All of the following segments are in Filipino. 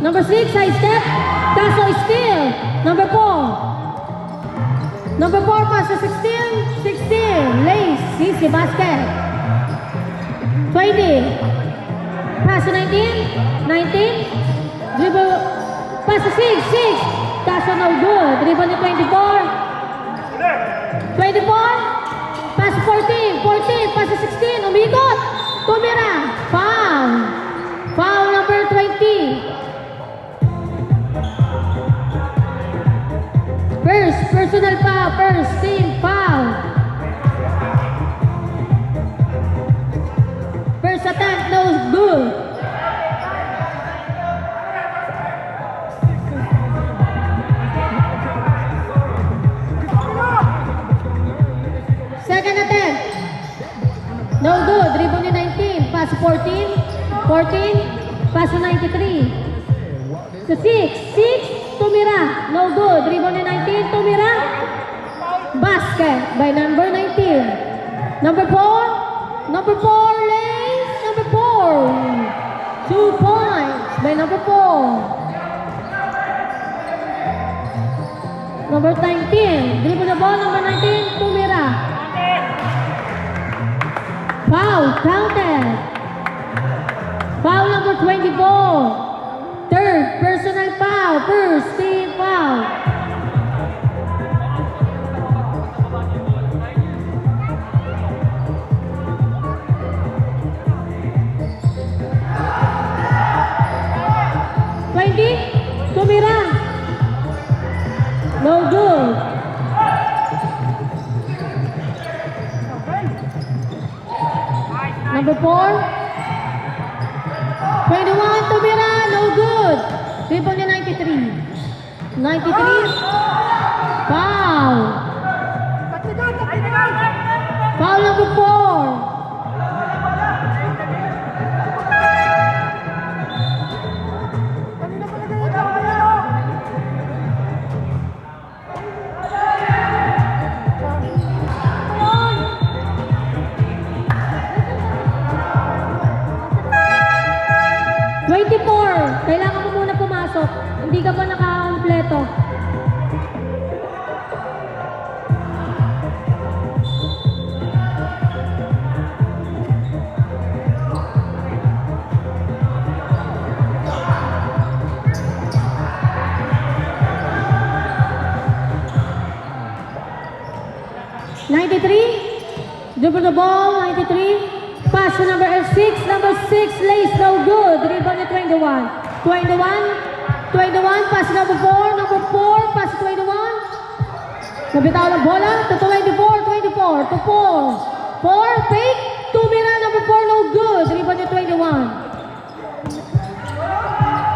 Number 6, high step. Kaso steal. Number 4. Number 4, pass to 16. 16, lace. Easy basket. 20. Pass to 19. 19. Dribble. Pass to 6. 6. Kaso no good. Dribble ni 24. 24. Pass to 14. 14. Pass to 16. Umikot. Tumira. Foul. Foul number 20. First, personal foul. First, team foul. First attempt, no good. Second attempt. No good. Dribble ni 19. Pass 14. 14. Pass 93. To 6. 6. Tumira. No good. Dribble ni 19. Tumira. Basket by number 19. Number 4. Number 4. Lace. Number 4. 2 points by number 4. Number 19. Dribble the ball. Number 19. Tumira. Foul. Counted. Foul number 24. Third, personal foul. First, team foul. Tumira. No good. Number 4. 21, Tumira. No good. Dribble ni 93. 93. Foul. Foul number 4. Kailangan mo muna pumasok. Hindi ka pa nakakompleto. Dribble the ball, 93. Pass to number 6. Number 6, lace, no good. Dribble ni 21. 21. 21, pass to number 4. Number 4, pass to 21. Nabitaw ng bola to 24. 24 to 4. 4, fake. Tumira, number 4, no good. Dribble ni 21.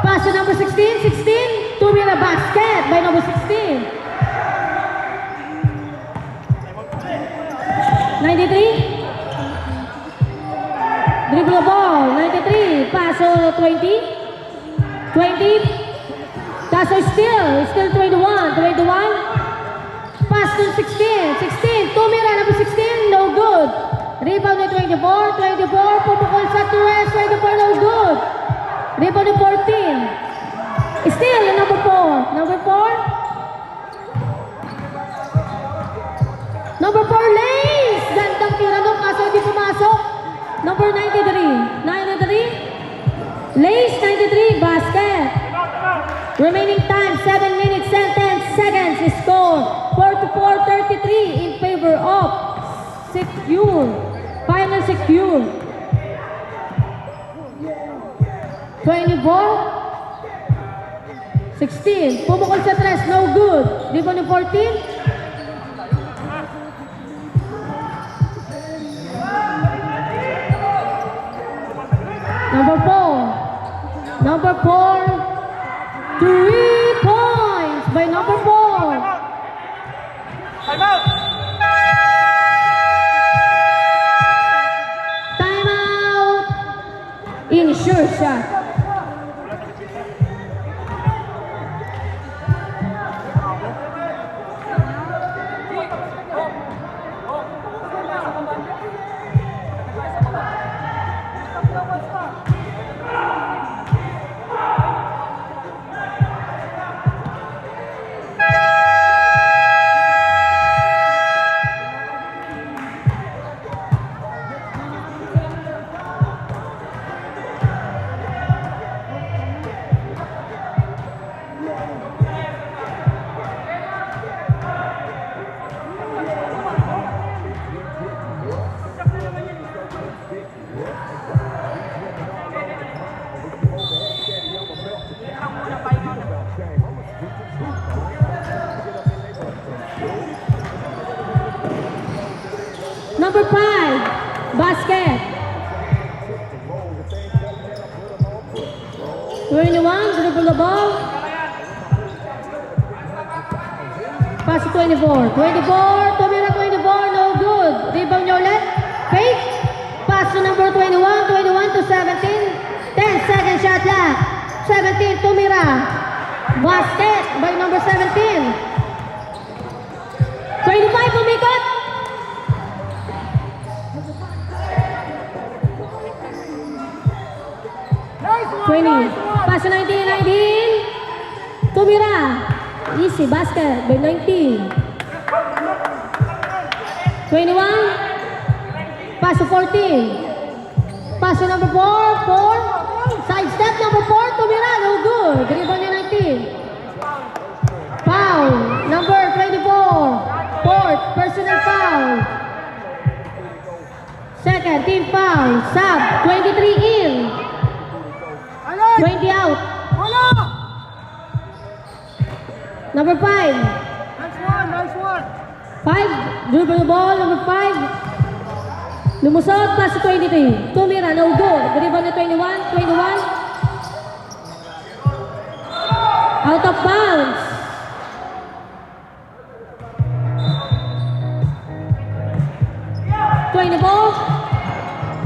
Pass to number 16. 16. Tumira, basket by number 16. 93. Dribble the ball, 93. Pass to 20. 20. Pass to still 21. 21. Pass to 16. 16. Tumira, number 16, no good. Rebound ni 24. 24. Pumukol sa Torres. 24, no good. Rebound ni 14. Still number 4. Number 4. Number 4, Lace. Gandang tira nung kaso hindi pumasok. Number 93. 93. Lace, 93. Basket. Remaining time, 7 minutes and 10 seconds. Score 44-33 in favor of Secure. Final Secure. 24. 16. Pumukol sa tres. No good. Rebound ni 14. Number 4. Number 4. 3 points by number 4. Time out. Time out. In sure shot. Number 5, basket. 21, dribble the ball. Pass to 24. 24, tumira 24, no good. Rebound niya ulit. Fake. Pass to number 21, 21 to 17. 10 second shot clock. 17, tumira. Basket by number 17. 25, umikot. Nice one! 20. Nice one! Pass to 19, 19. Tumira. Easy basket by 19. 21. Pass to 14. Pass to number 4, 4. Side step number 4, tumira, no good. Rebound niya 19. Foul, number 24. Fourth, personal foul. Second, team foul. Sub, 23 in. Alin! 20 out. Wala! Number 5. Nice one! Nice one! 5, dribble the ball, number 5. Lumusot, pass to 23. Tumira, no good. Rebound ni 21, 21. Out of bounds.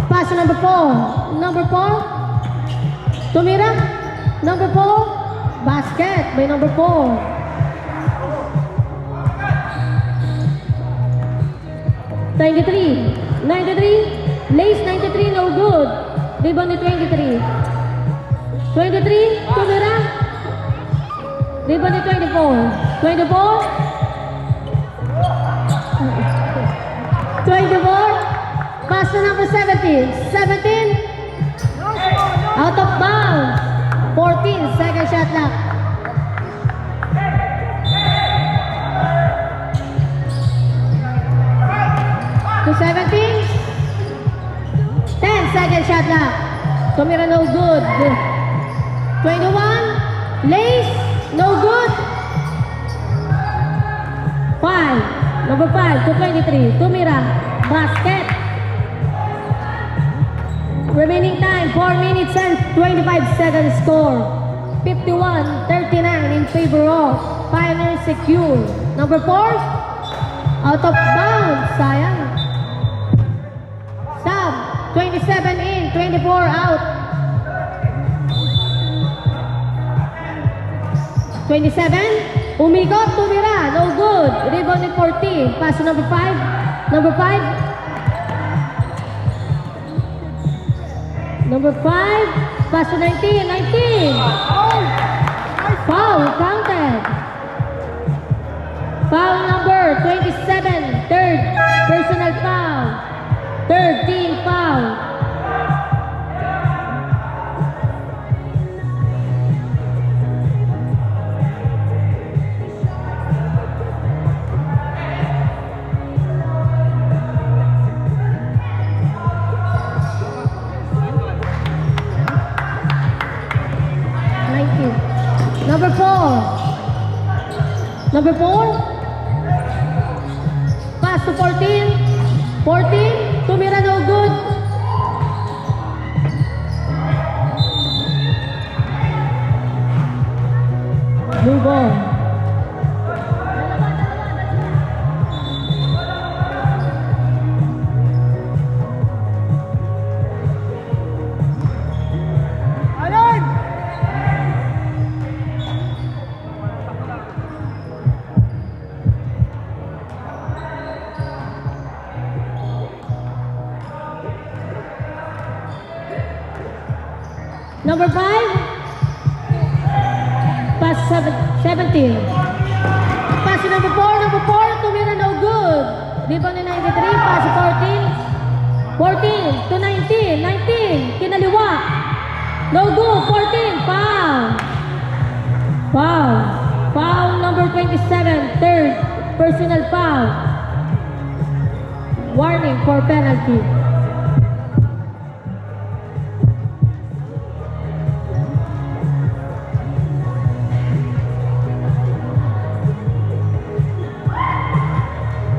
Pass to number 4. Number 4. Tumira. Number 4. Basket by number 4. $93. 93. Lace 93, no good. Rebound ni 23. 23. Tumira. Rebound ni 24. 24. 24. Pass to number 17. 17. Out of bounds. 14. Second shot clock. To 17. 10 second shot clock. Tumira, no good. 21. Lace, no good. 5. Number 5 to 23. Tumira. Basket. Remaining time, 4 minutes and 25 seconds score. 51-39 in favor of Pioneer Secure. Number 4, out of bounds, sayang. Sub, 27 in, 24 out. 27, umikot, tumira, no good. Rebound ni 14, pass to number 5. Number 5. Number 5, pass to 19, 19. Foul, counted. Foul number 27, third personal foul. Third team foul. Number 4. Number 4. Pass to 14. 14. Tumira, no good. Move on. Alin! Number 5. Pass 17. Pass to number 4. Number 4. Tumira, no good. Rebound ni 93. Pass to 14. 14 to 19. 19. Kinaliwa. No good. 14. Foul. Foul. Foul number 27. Third personal foul. Warning for penalty.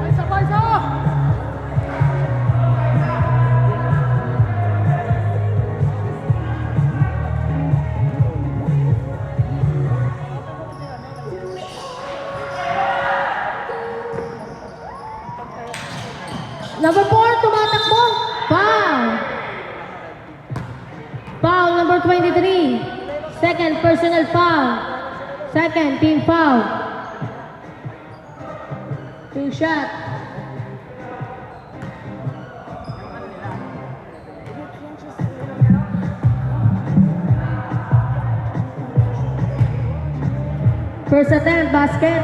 Paisa, paisa! Number 4, tumatakbo. Foul. Foul number 23. Second personal foul. Second team foul. 2 shot. First attempt, basket.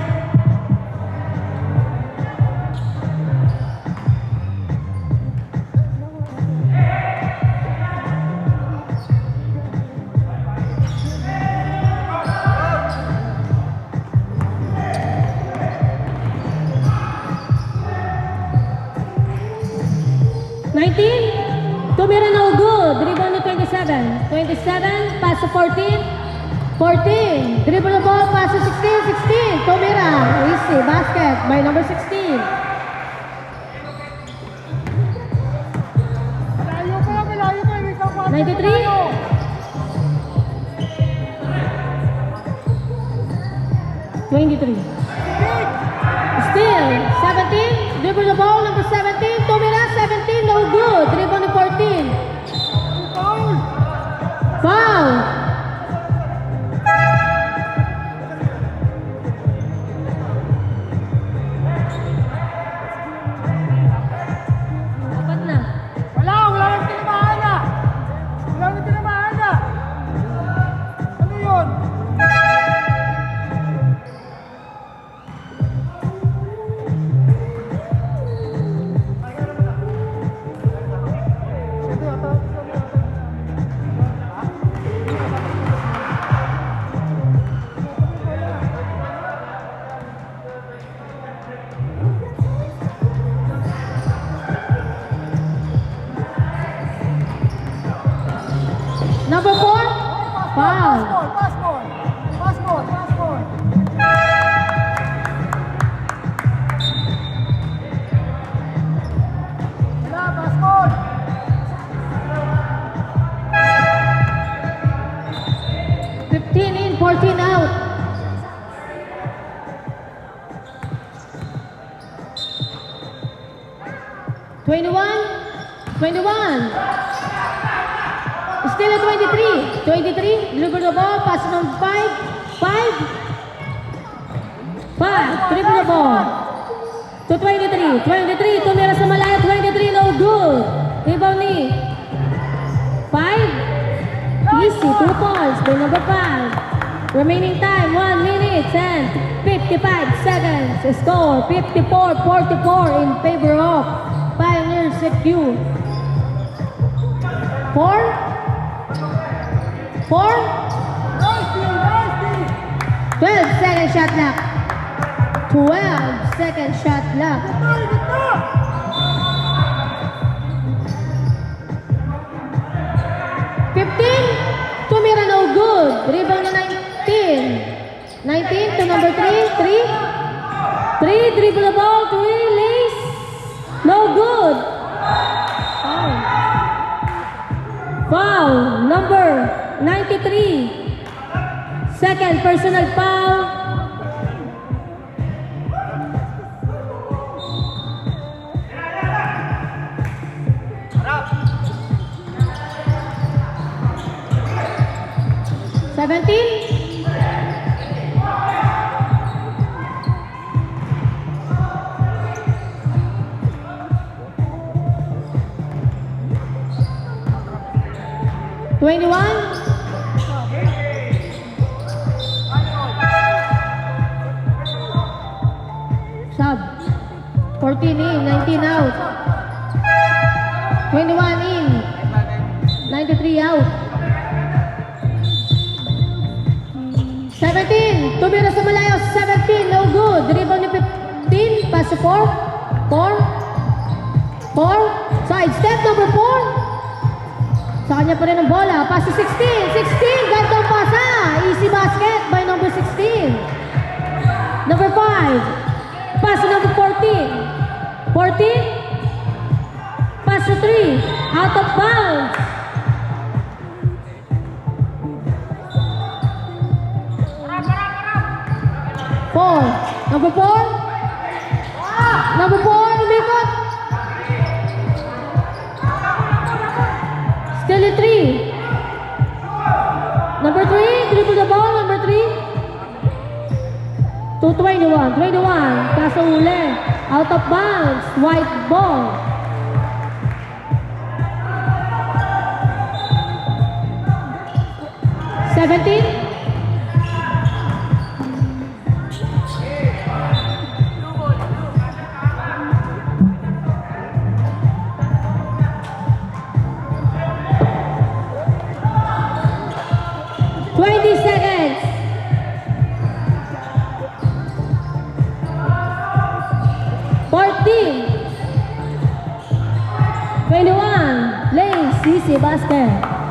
Tumira no good. Dribble to 27. 27, pass to 14. 14. Dribble the ball, pass to 16. 16. Tumira. Easy. Basket by number 16. Malayo pa, malayo pa. May kapwa. 93. Still, 17, dribble the ball, number 17, Tumira, 17, no good, dribble to 14. Foul. Foul. Dapat na. Wala nang tinamaan na. Wala nang tinamaan na. Ano yun? Number 4, foul. Pass ball. Pass ball. Pass ball. Wala, pass ball. 15 in, 14 out. Twenty-one. Still at 23. 23. Dribble the ball. Pass number 5. 5. Dribble the ball. To 23. 23. Tumira sa malaya. 23. No good. Rebound ni 5. Easy. 2 points. By number 5. Remaining time. 1 minute and 55 seconds. Score 54-44 in favor of Pioneer CQ. 4. 12 second shot clock. 12 second shot clock. 15. Tumira no good. Rebound na 19. 19 to number 3. 3 dribble the ball. 3 lace. No good. Foul number 93. Second personal foul. Seventeen. 21. Sub. 14 in, 19 out. 21 in. 93 out. 17. Tumira sa malayo. 17. No good. Dribble ni 15. Pass to 4. 4. Side step number 4. Sa kanya pa rin ang bola. Pass to 16. 16. Gandang pasa. Easy basket by number 16. Number 5. Pass to number 14. 14. Pass to 3. Out of bounds. Number 4. Number 4. Umikot. 23. Number 3, dribble the ball, number 3. To 21. 21, kaso uli. Out of bounds, white ball. Seventeen. Seconds. 14. 21. Lace, easy basket.